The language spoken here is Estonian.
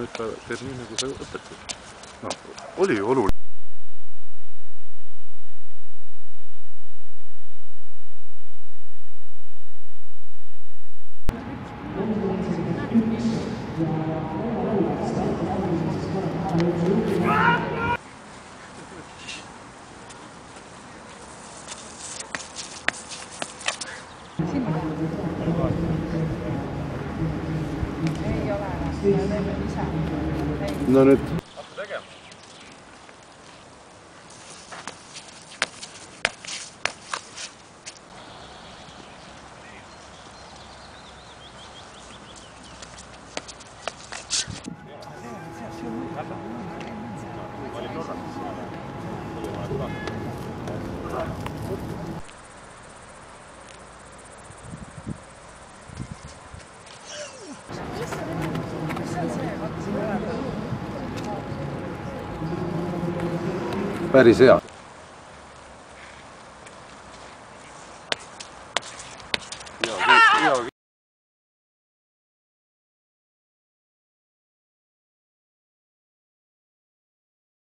nüüd ta teeb nii, nagu sa õpetad. Noh, oli ju oluline. Ei ole, me teeme ise. No nüüd. Hakka tegema. Valib Norrat. Päris hea.